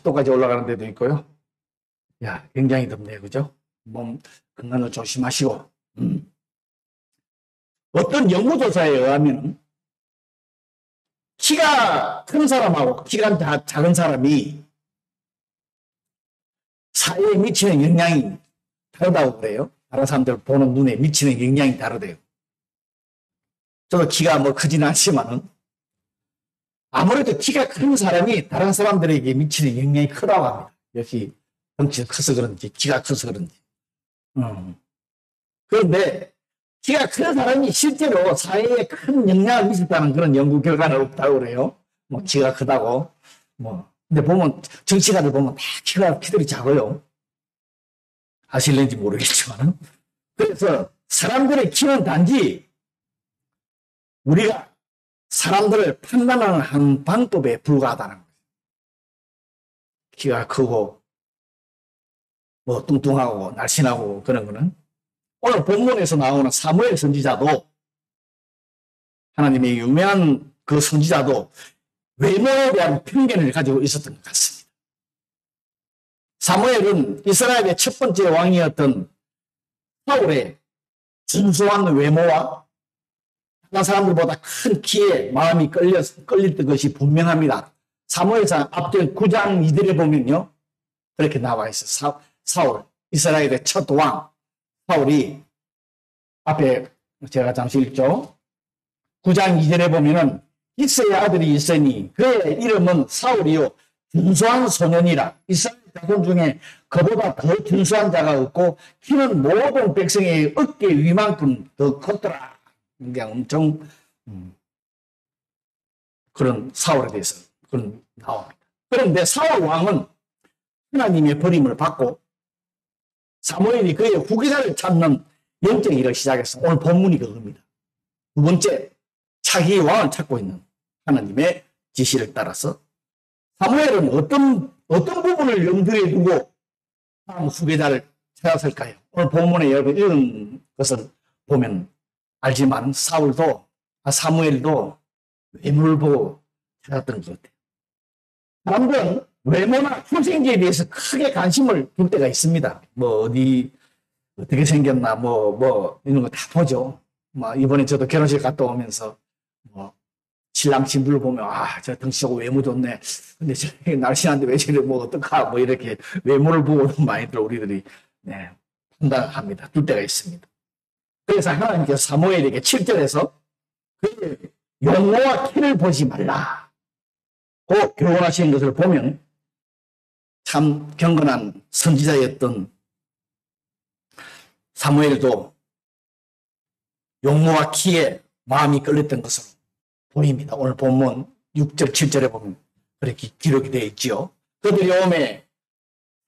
10도까지 올라가는 데도 있고요. 야, 굉장히 덥네요. 그죠? 몸 건강을 조심하시고. 어떤 연구조사에 의하면 키가 큰 사람하고 키가 작은 사람이 사회에 미치는 영향이 다르다고 그래요. 다른 사람들 보는 눈에 미치는 영향이 다르대요. 저도 키가 뭐 크지는 않지만은 아무래도 키가 큰 사람이 다른 사람들에게 미치는 영향이 크다고 합니다. 역시 덩치가 커서 그런지 키가 커서 그런지. 그런데 키가 큰 사람이 실제로 사회에 큰 영향을 미쳤다는 그런 연구 결과는 없다고 그래요. 뭐 키가 크다고. 근데 보면 정치가들 보면 다 키들이 작아요. 아실는지 모르겠지만. 그래서 사람들의 키는 단지 우리가 사람들을 판단하는 방법에 불과하다는 거예요. 키가 크고 뭐 뚱뚱하고 날씬하고 그런 거는 오늘 본문에서 나오는 사무엘 선지자도 하나님의 유명한 그 선지자도 외모에 대한 편견을 가지고 있었던 것 같습니다. 사무엘은 이스라엘의 첫 번째 왕이었던 사울의 준수한 외모와 다른 사람들보다 큰 키에 마음이 끌렸던 것이 분명합니다. 사무엘상 앞전 9장 2절에 보면요. 그렇게 나와 있어요. 사울, 이스라엘의 첫 왕, 사울이 앞에 제가 잠시 읽죠. 9장 2절에 보면은 이새의 아들이 있으니 그의 이름은 사울이요 준수한 소년이라. 이스라엘 자손 중에 그보다 더 준수한 자가 없고 키는 모든 백성의 어깨 위만큼 더 컸더라. 그냥 엄청 그런 사울에 대해서 그런 나옵니다. 그런데 사울 왕은 하나님의 버림을 받고 사무엘이 그의 후계자를 찾는 영적 일을 시작했어. 오늘 본문이 그겁니다. 두 번째, 차기 왕을 찾고 있는 하나님의 지시를 따라서 사무엘은 어떤 부분을 염두에 두고 다음 후계자를 찾았을까요? 오늘 본문에 이런 것을 보면 알지만 사무엘도 외모를 보고 찾았던 것 같아요. 사람들은 외모나 후생지에 대해서 크게 관심을 둘 때가 있습니다. 뭐 어떻게 생겼나 이런 거 다 보죠. 이번에 저도 결혼식 갔다 오면서 신랑 신부를 보면 저 덩치하고 외모 좋네. 근데 저렇게 날씬한데 왜 저래 어떡하 이렇게 외모를 보고 많이들 우리들이 판단합니다. 둘 때가 있습니다. 그래서 하나님께서 사무엘에게 7절에서 그의 용모와 키를 보지 말라 고 교훈하시는 것을 보면 참 경건한 선지자였던 사무엘도 용모와 키에 마음이 끌렸던 것으로 보입니다. 오늘 본문 6절 7절에 보면 그렇게 기록이 되어 있지요. 그들이 오매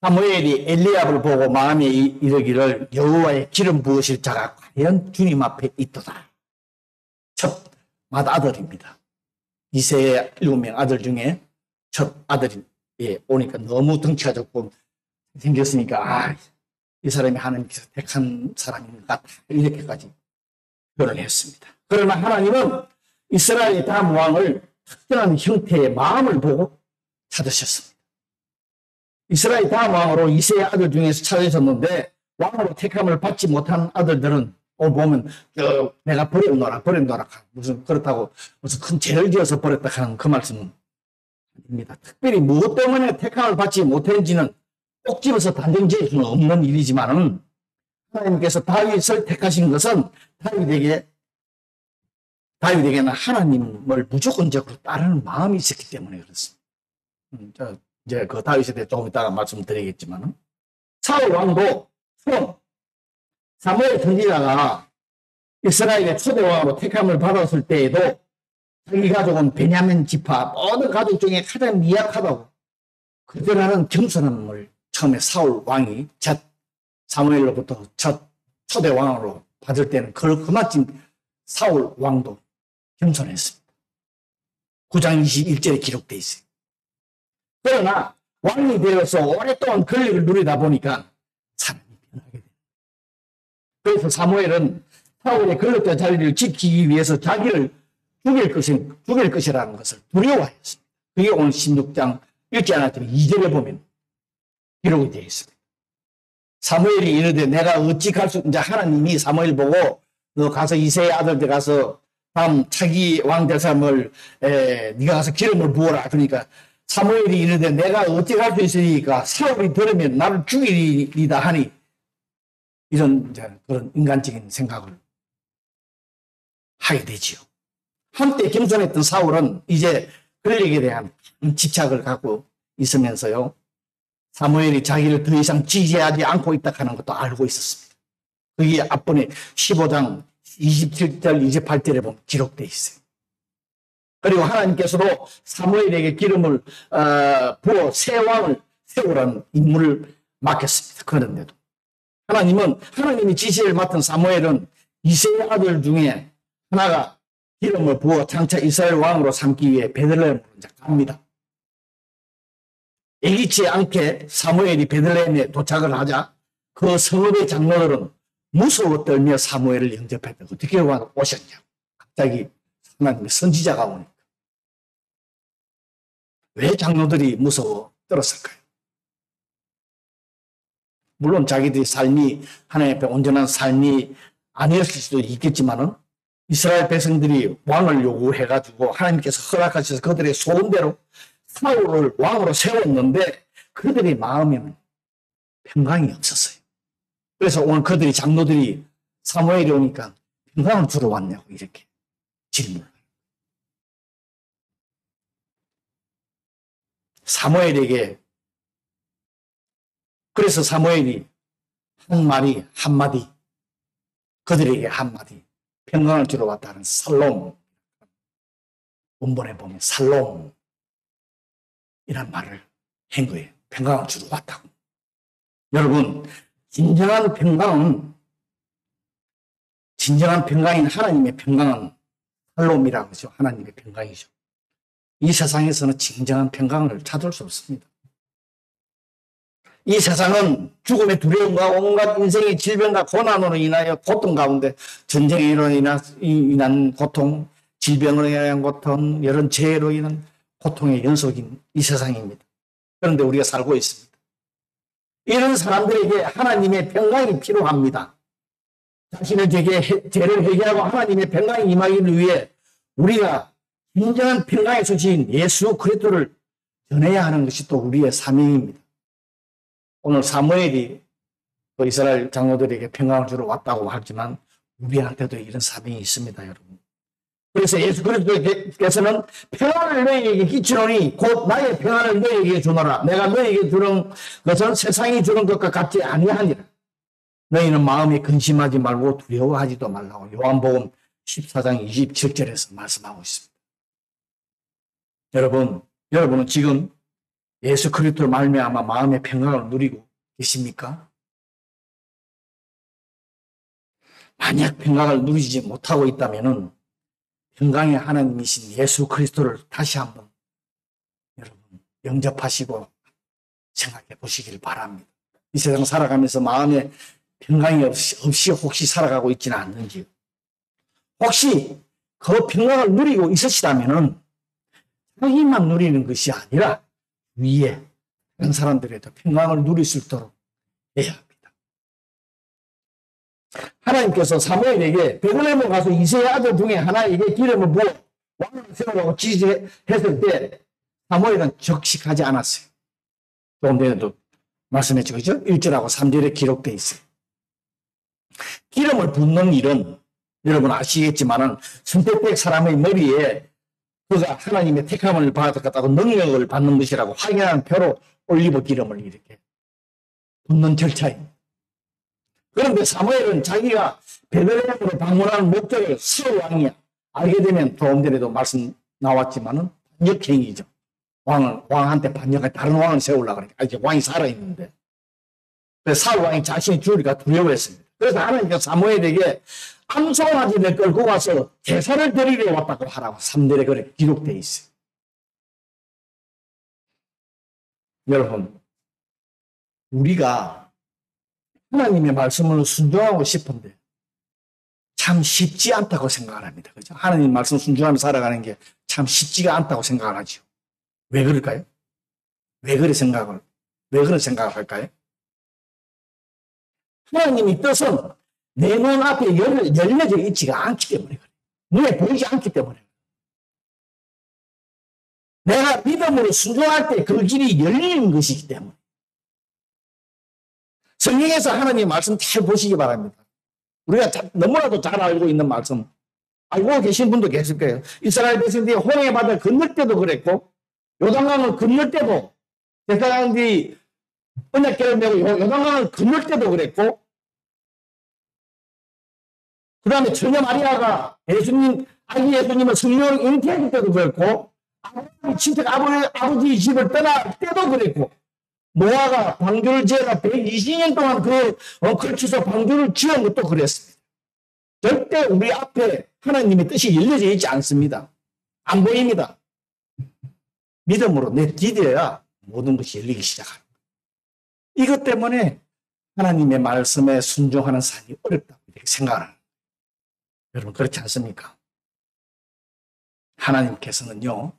사무엘이 엘리압을 보고 마음에 이르기를 여호와의 기름 부으실 자가 과연 주님 앞에 있도다. 첫 맏아들입니다. 이새의 7명 아들 중에 첫 아들이 오니까 너무 덩치가 좋고 생겼으니까 이 사람이 하나님께서 택한 사람인 것 같다. 이렇게까지 표현을 했습니다. 그러나 하나님은 이스라엘의 다음 왕을 특별한 형태의 마음을 보고 찾으셨습니다. 이스라엘 다음 왕으로 이새의 아들 중에서 찾으셨는데 왕으로 택함을 받지 못한 아들들은 오늘 보면 내가 버려놓으라 무슨 그렇다고 무슨 큰 죄를 지어서 버렸다 하는 그 말씀은 아닙니다. 특별히 무엇 때문에 택함을 받지 못했는지는 꼭 집어서 단정 지을 수는 없는 일이지만은 하나님께서 다윗을 택하신 것은 다윗에게는 하나님을 무조건적으로 따르는 마음이 있었기 때문에 그렇습니다. 이제 그 다윗에 대해 조금 이따가 말씀드리겠지만은 사울 왕도 처음 사무엘 선지자가 이스라엘의 초대왕으로 택함을 받았을 때에도 자기 가족은 베냐민 지파 모든 가족 중에 가장 미약하다고 그들하는 겸손함을 처음에 사울 왕이 첫 사무엘로부터 첫 초대왕으로 받을 때는 그마침 사울 왕도 겸손했습니다. 9장 21절에 기록되어 있어요. 그러나 왕이 되어서 오랫동안 권력을 누리다 보니까 사람이 변하게 됩니다. 그래서 사무엘은 사울의 권력자 자리를 지키기 위해서 자기를 죽일 것이라는 것을 두려워하였습니다. 그게 오늘 16장 읽지 않았더니 2절에 보면 기록이 되어 있습니다. 사무엘이 이르되 내가 어찌 갈 수, 이제 하나님이 사무엘 보고 너 가서 이새의 아들들 가서 다음 차기 왕 될 사람을 네가 가서 기름을 부어라. 그러니까 사무엘이 이르되 내가 어찌 갈 수 있으니까 사울이 들으면 나를 죽이리이다 하니 이런 이제 그런 인간적인 생각을 하게 되지요. 한때 겸손했던 사울은 이제 권력에 대한 집착을 갖고 있으면서요. 사무엘이 자기를 더 이상 지지하지 않고 있다 하는 것도 알고 있었습니다. 그게 앞번에 15장 27절, 28절에 보면 기록되어 있어요. 그리고 하나님께서도 사무엘에게 기름을 부어 새 왕을 세우라는 임무를 맡겼습니다. 그런데도 하나님이 지시를 맡은 사무엘은 이새의 아들 중에 하나가 기름을 부어 장차 이스라엘 왕으로 삼기 위해 베들레헴으로 갑니다. 예기치 않게 사무엘이 베들레헴에 도착을 하자 그 성읍의 장로들은 무서워 떨며 사무엘을 영접했다. 어떻게 오셨냐? 갑자기 하나님의 선지자가 오니까. 왜 장로들이 무서워 떨었을까요? 물론 자기들의 삶이 하나님 앞에 온전한 삶이 아니었을 수도 있겠지만은 이스라엘 백성들이 왕을 요구해가지고 하나님께서 허락하셔서 그들의 소원대로 사울을 왕으로 세웠는데 그들의 마음에는 평강이 없었어요. 그래서 오늘 그들이 장로들이 사무엘이 오니까 평강을 주러 왔냐고 이렇게 질문을. 사무엘에게 그래서 사무엘이 한마디 그들에게 한마디 평강을 주러 왔다는 살롬 원본에 보면 살롬 이란 말을 한 거예요. 평강을 주러 왔다고. 여러분 진정한 평강인 하나님의 평강은 살롬이라고 하죠. 하나님의 평강이죠. 이 세상에서는 진정한 평강을 찾을 수 없습니다. 이 세상은 죽음의 두려움과 온갖 인생의 질병과 고난으로 인하여 고통 가운데 전쟁으로 인한 고통, 질병으로 인한 고통, 이런 재해로 인한 고통의 연속인 이 세상입니다. 그런데 우리가 살고 있습니다. 이런 사람들에게 하나님의 평강이 필요합니다. 자신의 죄를 회개하고 하나님의 평강이 임하기를 위해 우리가 진정한 평강의 소식인 예수 그리스도를 전해야 하는 것이 또 우리의 사명입니다. 오늘 사무엘이 이스라엘 장로들에게 평강을 주러 왔다고 하지만 우리한테도 이런 사명이 있습니다, 여러분. 그래서 예수 그리스도께서는 평안을 너희에게 끼치노니 곧 나의 평안을 너희에게 주노라. 내가 너희에게 주는 것은 세상이 주는 것과 같지 아니하니라. 너희는 마음에 근심하지 말고 두려워하지도 말라고 요한복음 14장 27절에서 말씀하고 있습니다. 여러분은 지금 예수 그리스도로 말미암아 마음의 평강을 누리고 계십니까? 만약 평강을 누리지 못하고 있다면은 평강의 하나님이신 예수 그리스도를 다시 한번 여러분 영접하시고 생각해 보시길 바랍니다. 이 세상 살아가면서 마음에 평강이 없이 혹시 살아가고 있지는 않는지요? 혹시 그 평강을 누리고 있으시다면은 자기만 누리는 것이 아니라 위에 다른 사람들에도 평강을 누릴 수 있도록 해야 합니다. 하나님께서 사무엘에게 베들레헴에 가서 이새의 아들 중에 하나에게 기름을 부어 왕을 세우라고 지시했을 때 사무엘은 적식하지 않았어요. 조금 전에도 말씀했죠. 그죠? 1절하고 3절에 기록되어 있어요. 기름을 붓는 일은 여러분 아시겠지만은 선택된 사람의 머리에 그가 하나님의 택함을 받았다고 능력을 받는 것이라고 확인하는 표로 올리브 기름을 이렇게 붓는 절차입니다. 그런데 사무엘은 자기가 베들레헴으로 방문하는 목적을 사울 왕이 알게 되면 조금 전에도 말씀 나왔지만은 반역행위죠. 왕한테 반역해 다른 왕을 세우려고 그러니까 아직 왕이 살아있는데. 그래서 사울 왕이 자신이 죽으리까 두려워했습니다. 그래서 하나님께서 사무엘에게 암송아지를 끌고 와서 제사를 드리러 왔다고 하라고 3절에 그렇게 기록되어 있어요. 여러분, 우리가 하나님의 말씀을 순종하고 싶은데 참 쉽지 않다고 생각을 합니다. 그죠? 하나님 말씀 순종하며 살아가는 게 참 쉽지가 않다고 생각을 하죠. 왜 그럴까요? 왜 그런 생각을 할까요? 하나님의 뜻은 내 눈 앞에 열려져 있지가 않기 때문에 그래요. 눈에 보이지 않기 때문에. 내가 믿음으로 순종할 때 그 길이 열리는 것이기 때문에. 성경에서 하나님 말씀 잘 보시기 바랍니다. 우리가 너무나도 잘 알고 있는 말씀, 알고 계신 분도 계실 거예요. 이스라엘 백성들이 홍해 바다를 건널 때도 그랬고, 요단강을 건널 때도, 제사장들이 언약궤를 메고 요단강을 건널 때도 그랬고, 그 다음에 처녀 마리아가 아기 예수님을 성령을 잉태할 때도 그랬고, 친척 아버지 집을 떠날 때도 그랬고, 노아가 방주를 지어라 120년 동안 걸쳐서 방주를 지은 것도 그랬습니다. 절대 우리 앞에 하나님의 뜻이 열려져 있지 않습니다. 안 보입니다. 믿음으로 내디뎌야 모든 것이 열리기 시작합니다. 이것 때문에 하나님의 말씀에 순종하는 삶이 어렵다고 이렇게 생각하는 거예요. 여러분 그렇지 않습니까? 하나님께서는요,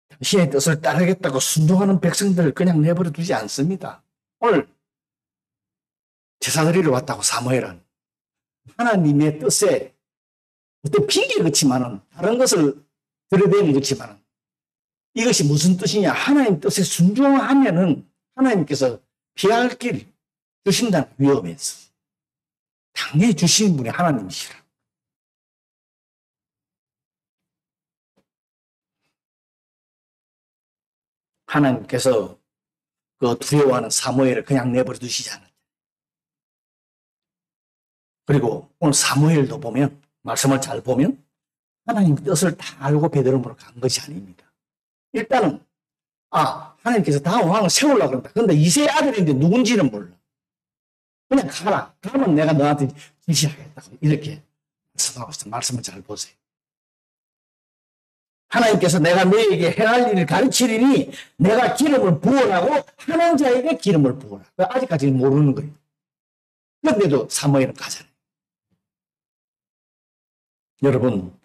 당신의 뜻을 따르겠다고 순종하는 백성들을 그냥 내버려 두지 않습니다. 오늘 제사드리러 왔다고 사무엘은 하나님의 뜻에 어떤 핑계 그치만은 다른 것을 들여대는 그치만은 이것이 무슨 뜻이냐? 하나님 뜻에 순종하면은 하나님께서 피할 길 주신다는 위험에서 당연히 주신 분이 하나님이시라. 하나님께서 그 두려워하는 사무엘을 그냥 내버려 두시지 않았죠. 그리고 오늘 사무엘도 보면, 말씀을 잘 보면 하나님 뜻을 다 알고 베드로므로 간 것이 아닙니다. 일단은 하나님께서 다음 왕을 세우려고 그런다. 그런데 이세의 아들인데 누군지는 몰라. 그냥 가라. 가면 내가 너한테 지시하겠다고 이렇게 말씀하고 있어요. 말씀을 잘 보세요. 하나님께서 내가 너에게 행할 일을 가르치리니 내가 기름을 부으라고 하는 자에게 기름을 부으라. 아직까지는 모르는 거예요. 그런데도 사무엘은 가잖아요. 여러분,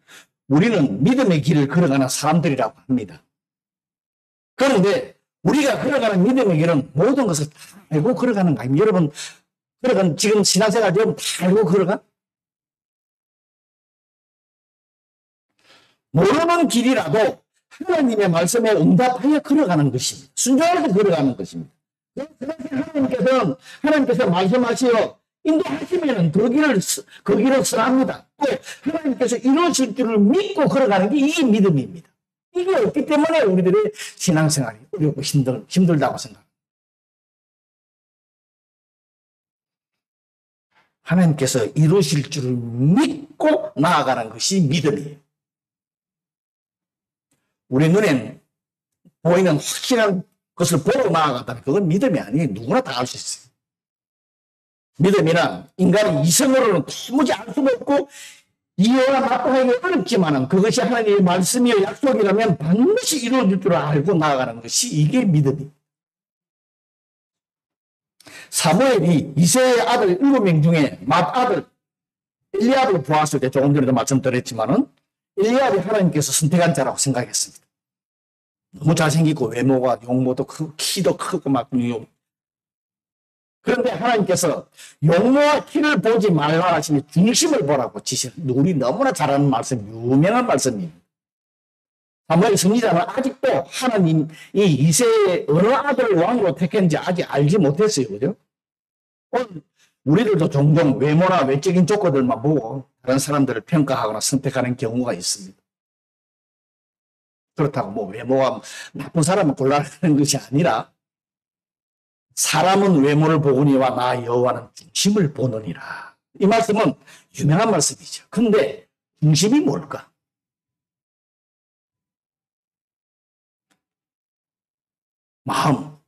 우리는 믿음의 길을 걸어가는 사람들이라고 합니다. 그런데 우리가 걸어가는 믿음의 길은 모든 것을 다 알고 걸어가는 거 아닙니까? 여러분, 지금 신앙생활 여러분 다 알고 걸어가? 모르는 길이라도 하나님의 말씀에 응답하여 걸어가는 것입니다. 순종해서 걸어가는 것입니다. 하나님께서 말씀하시어 인도하시면 그 길을 선합니다. 하나님께서 이루어질 줄을 믿고 걸어가는 게 이게 믿음입니다. 이게 없기 때문에 우리들의 신앙생활이 어렵고 힘들다고 생각합니다. 하나님께서 이루실 줄을 믿고 나아가는 것이 믿음이에요. 우리 눈엔 보이는 확실한 것을 보고 나아간다면 그건 믿음이 아니에요. 누구나 다 알 수 있어요. 믿음이란 인간이 이성으로는 도무지 알 수가 없고 이해와 마땅하기 어렵지만 그것이 하나님의 말씀이요 약속이라면 반드시 이루어질 줄 알고 나아가는 것이 이게 믿음입니다. 사무엘이 이새의 아들 7명 중에 맏아들 엘리압을 보았을 때 조금 전에도 말씀드렸지만은 엘리압이 하나님께서 선택한 자라고 생각했습니다. 너무 잘생기고 외모가 용모도 크고 키도 크고 막 그런데 하나님께서 용모와 키를 보지 말라 하시니 중심을 보라고 지시는 우리 너무나 잘 아는 말씀, 유명한 말씀입니다. 사무엘 선지자는 아직도 하나님이 이새의 어느 아들을 왕으로 택했는지 아직 알지 못했어요. 그죠? 오늘 우리들도 종종 외모나 외적인 조건들만 보고 다른 사람들을 평가하거나 선택하는 경우가 있습니다. 그렇다고 뭐 외모가 나쁜 사람을 골라내는 것이 아니라 사람은 외모를 보거니와 나 여호와는 중심을 보느니라. 이 말씀은 유명한 말씀이죠. 근데 중심이 뭘까? 마음,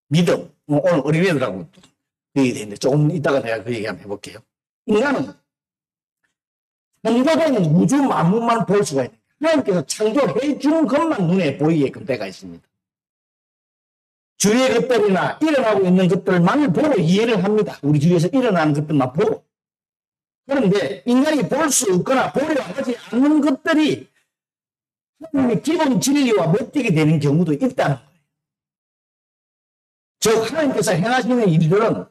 믿음. 오늘 어린애들하고 얘기 되는데 조금 이따가 내가 그 얘기 한번 해볼게요. 인간은 창조된 우주 만물만 볼 수가 있는 하나님께서 창조해 주는 것만 눈에 보이게끔 때가 있습니다. 주위의 것들이나 일어나고 있는 것들만 보고 이해를 합니다. 우리 주위에서 일어나는 것들만 보고. 그런데 인간이 볼 수 없거나 보려 하지 않는 것들이 하나님의 기본 진리와 못되게 되는 경우도 있다는 거예요. 즉 하나님께서 행하시는 일들은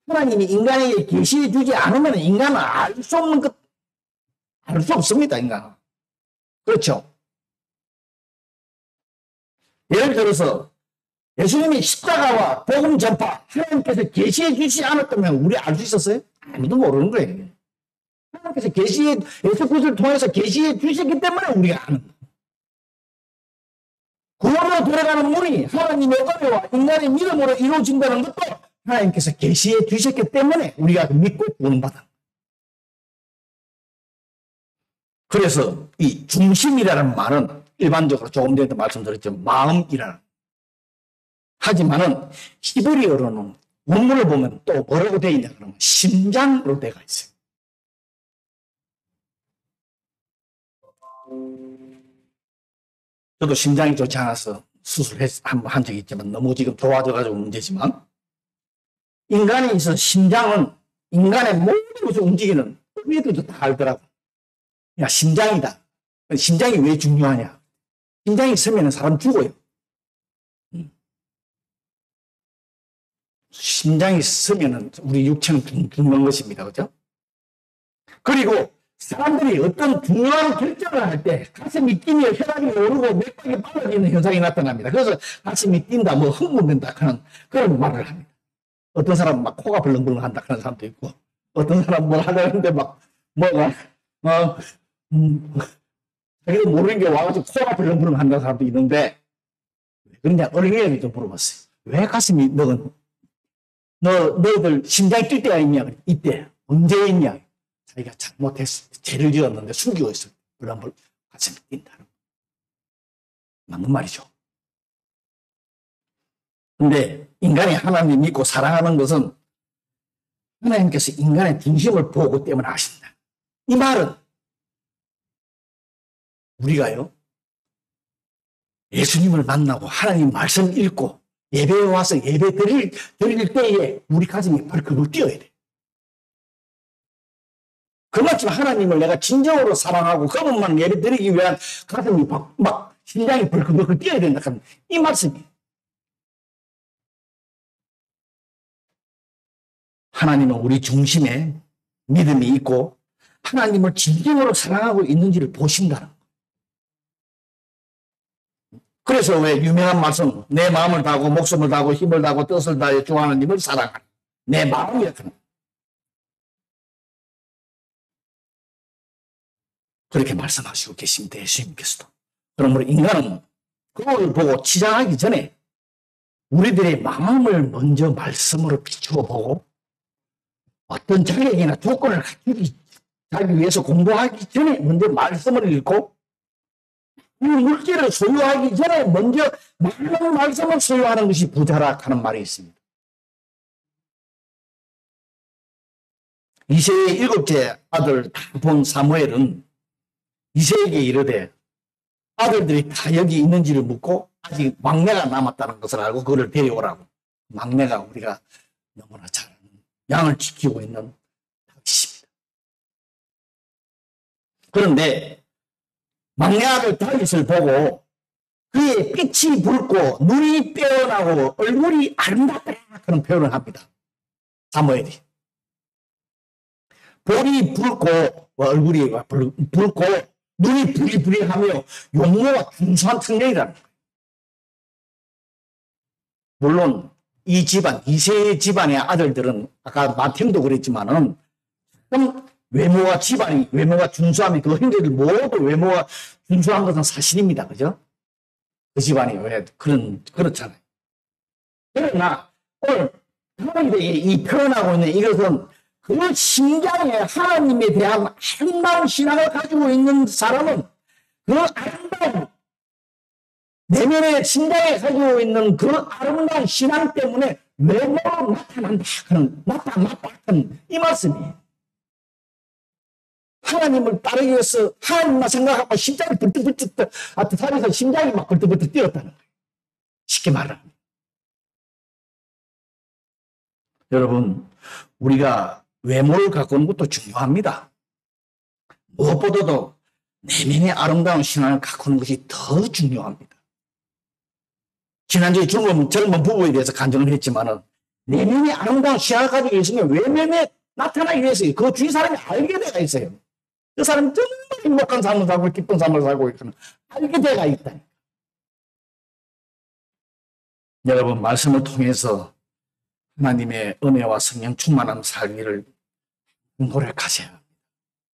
하나님이 인간에게 계시해 주지 않으면 인간은 알 수 없는 것, 알 수 없습니다, 인간은. 그렇죠? 예를 들어서 예수님이 십자가와 복음 전파 하나님께서 계시해 주지 않았다면 우리 알 수 있었어요? 아무도 모르는 거예요. 하나님께서 예수 그리스도를 통해서 계시해 주셨기 때문에 우리가 아는 거예요. 구원으로 들어가는 문이 하나님의 은혜와 인간의 믿음으로 이루어진다는 것도 하나님께서 계시해 주셨기 때문에 우리가 믿고 구원받은 거예요. 그래서 이 중심이라는 말은 일반적으로 조금 전에도 말씀드렸죠. 마음이라는. 하지만은 히브리어로는 원문을 보면 또 뭐라고 되어 있냐 그러면 심장으로 되어 있어요. 저도 심장이 좋지 않아서 한번 한 적이 있지만 너무 지금 좋아져가지고 문제지만 인간에 있어서 심장은 인간의 모든 것을 움직이는 의미도 다 알더라고. 야, 심장이다. 심장이 왜 중요하냐? 심장이 있으면 사람 죽어요. 심장이 있으면 우리 육체는 죽는 것입니다. 그죠? 그리고 사람들이 어떤 중요한 결정을 할 때 가슴이 뛰며 혈압이 오르고 맥박이 빨라지는 현상이 나타납니다. 그래서 가슴이 뛴다, 뭐 흥분된다 그런 말을 합니다. 어떤 사람은 막 코가 벌렁벌렁 한다 그런 사람도 있고 어떤 사람은 뭘 하려는데 막 뭐가 자기도 모르는 게 와가지고 코가 벌렁벌렁 한다는 사람도 있는데 왜 그러냐 어린애들이 좀 물어봤어요. 왜 가슴이 너희들 심장이 뛸 때가 있냐? 이때 언제 있냐? 자기가 잘못해서 죄를 지었는데 숨기고 있어요. 그러면 가슴이 뛴다. 맞는 말이죠. 근데 인간이 하나님 믿고 사랑하는 것은 하나님께서 인간의 중심을 보고 때문에 하신다. 이 말은 우리가요 예수님을 만나고 하나님 말씀 읽고 예배에 와서 예배 드릴 때에 우리 가슴이 벌컥 뛰어야 돼. 그만큼 하나님을 내가 진정으로 사랑하고 그분만 예배 드리기 위한 가슴이 막 심장이 벌컥 뛰어야 된다. 이 말씀이에요. 하나님은 우리 중심에 믿음이 있고 하나님을 진정으로 사랑하고 있는지를 보신다는 거예요. 그래서 왜 유명한 말씀 내 마음을 다하고 목숨을 다하고 힘을 다하고 뜻을 다하여 주 하나님을 사랑하라. 내 마음이었거든. 그렇게 말씀하시고 계십니다. 예수님께서도. 그러므로 인간은 그걸 보고 치장하기 전에 우리들의 마음을 먼저 말씀으로 비추어 보고 어떤 자격이나 조건을 갖추기 위해서 공부하기 전에 먼저 말씀을 읽고 이 물질을 소유하기 전에 먼저 많은 말씀을 소유하는 것이 부자라 하는 말이 있습니다. 이새의 7째 아들 다 본 사무엘은 이새에게 이르되 아들들이 다 여기 있는지를 묻고 아직 막내가 남았다는 것을 알고 그를 데려오라고. 막내가 우리가 너무나 잘 양을 지키고 있는 다윗입니다. 그런데 막내 아들 다윗을 보고 그의 빛이 붉고 눈이 빼어나고 얼굴이 아름답다 그런 표현을 합니다. 사무엘이. 볼이 붉고 얼굴이 붉고 눈이 부리부리하며 용모가 준수한 청년이라는 거예요. 물론 이 집안, 이세 집안의 아들들은 아까 마틴도 그랬지만은 외모가 준수하면 그 형제들 모두 외모가 준수한 것은 사실입니다. 그죠? 그 집안이 왜 그렇잖아요. 그러나 오늘 하나님에게 이 표현하고 있는 이것은 그 심장에 하나님에 대한 아름다운 신앙을 가지고 있는 사람은 그 아름다운 내면의 심장에 가지고 있는 그 아름다운 신앙 때문에 외모로 나타난다. 이 말씀이에요. 하나님을 따르기 위해서 하나님만 생각하고 심장이 벌떡벌떡 살에서 심장이 막 벌떡벌떡 뛰었다는 거예요. 쉽게 말하면. 여러분, 우리가 외모를 가꾸는 것도 중요합니다. 무엇보다도 내면의 아름다운 신앙을 가꾸는 것이 더 중요합니다. 지난주에 젊은 부부에 대해서 간증을 했지만은 내면의 아름다운 신앙을 가지고 있으면 외면에 나타나게 돼서 그 주위 사람이 알게 돼가 있어요. 그 사람이 정말 행복한 삶을 살고 기쁜 삶을 살고 있거든 알게 돼가 있다. 여러분 말씀을 통해서 하나님의 은혜와 성령 충만함 살기를 노력하셔야 합니다.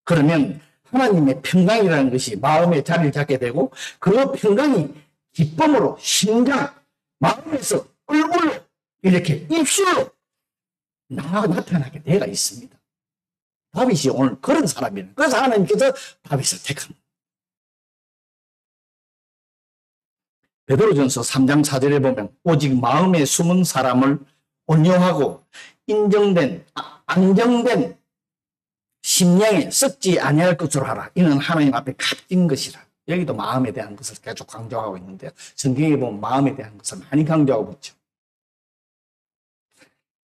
그러면 하나님의 평강이라는 것이 마음에 자리를 잡게 되고 그 평강이 기쁨으로 심장, 마음에서 얼굴로 이렇게 입술로 나타나게 되어 있습니다. 다윗이 오늘 그런 사람이에요. 그래서 하나님께서 다윗을 택합니다. 베드로전서 3장 4절에 보면 오직 마음에 숨은 사람을 온유하고 안정된 심령에 썩지 아니할 것으로 하라. 이는 하나님 앞에 값진 것이라. 여기도 마음에 대한 것을 계속 강조하고 있는데요. 성경에 보면 마음에 대한 것을 많이 강조하고 있죠.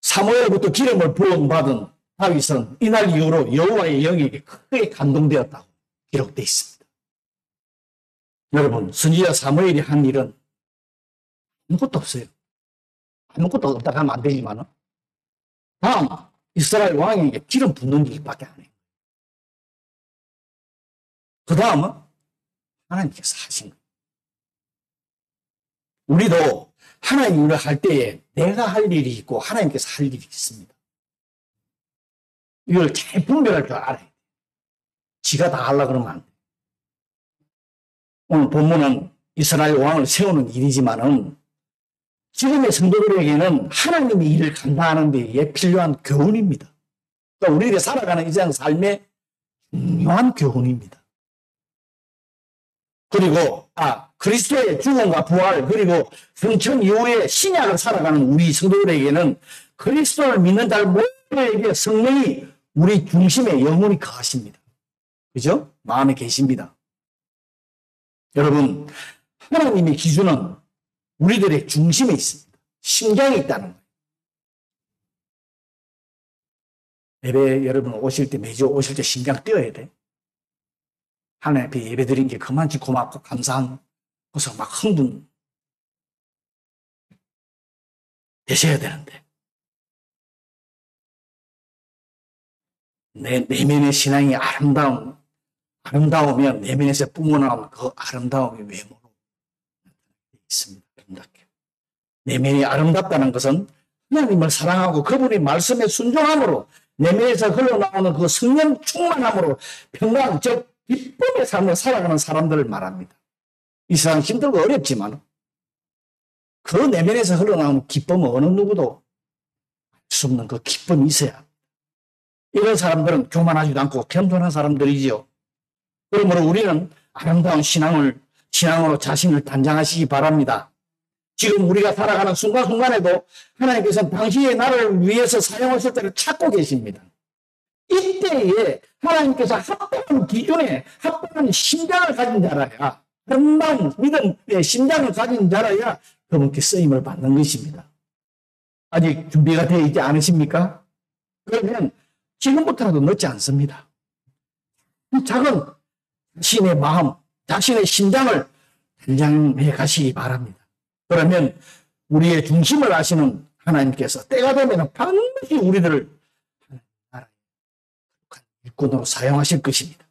사무엘부터 기름을 부음받은 다윗은 이날 이후로 여호와의 영에게 크게 감동되었다고 기록되어 있습니다. 여러분 선지자 사무엘이 한 일은 아무것도 없어요. 아무것도 없다고 하면 안 되지만 다음 이스라엘 왕에게 기름 붓는 일밖에 안 해요. 그 다음은 하나님께서 하신 거예요. 우리도 하나님 일을 할 때에 내가 할 일이 있고 하나님께서 할 일이 있습니다. 이걸 잘 분별할 줄 알아야 돼요. 지가 다 하려고 그러면 안 돼요. 오늘 본문은 이스라엘 왕을 세우는 일이지만은 지금의 성도들에게는 하나님의 일을 감당하는 데에 필요한 교훈입니다. 그러니까 우리들이 살아가는 이 세상 삶의 중요한 교훈입니다. 그리고 그리스도의 죽음과 부활 그리고 승천 이후에 신약을 살아가는 우리 성도들에게는 그리스도를 믿는 자 모두에게 성령이 우리 중심에 영원히 거하십니다. 그죠? 마음에 계십니다. 여러분 하나님의 기준은 우리들의 중심에 있습니다. 심장에 있다는 거예요. 예배 여러분 오실 때 매주 오실 때 심장 뛰어야 돼. 하나님 앞에 예배 드린 게 그만치 고맙고 감사한 것을 막 흥분 되셔야 되는데 내 내면의 신앙이 아름다우면 내면에서 뿜어나오는 그 아름다움이 외모로 있습니다. 아름답게. 내면이 아름답다는 것은 하나님을 사랑하고 그분의 말씀에 순종함으로 내면에서 흘러나오는 그 성령 충만함으로 평강, 즉 기쁨의 삶을 살아가는 사람들을 말합니다. 이 세상 힘들고 어렵지만 그 내면에서 흘러나오는 기쁨은 어느 누구도 알 수 없는 그 기쁨이 있어야 합니다. 이런 사람들은 교만하지도 않고 겸손한 사람들이지요. 그러므로 우리는 아름다운 신앙으로 자신을 단장하시기 바랍니다. 지금 우리가 살아가는 순간순간에도 하나님께서는 당신의 나를 위해서 사용하실 때를 찾고 계십니다. 이때에 하나님께서 합당한 기준에 합당한 심장을 가진 자라야 아름다운 믿음의 심장을 가진 자라야 그분께 쓰임을 받는 것입니다. 아직 준비가 되어 있지 않으십니까? 그러면 지금부터라도 늦지 않습니다. 작은 자신의 마음, 자신의 심장을 단장해 가시기 바랍니다. 그러면 우리의 중심을 아시는 하나님께서 때가 되면 반드시 우리들을 나라의 일꾼으로 사용하실 것입니다.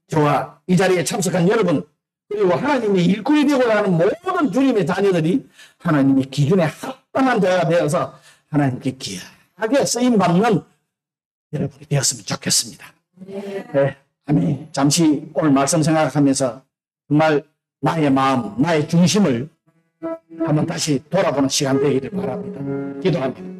저와 이 자리에 참석한 여러분 그리고 하나님의 일꾼이 되고자 하는 모든 주님의 자녀들이 하나님의 기준에 합당한 자가 되어서 하나님께 귀하게 쓰임받는 여러분이 되었으면 좋겠습니다. 네, 아멘. 잠시 오늘 말씀 생각하면서 정말 나의 마음, 나의 중심을 한번 다시 돌아보는 시간 되기를 바랍니다. 기도합니다.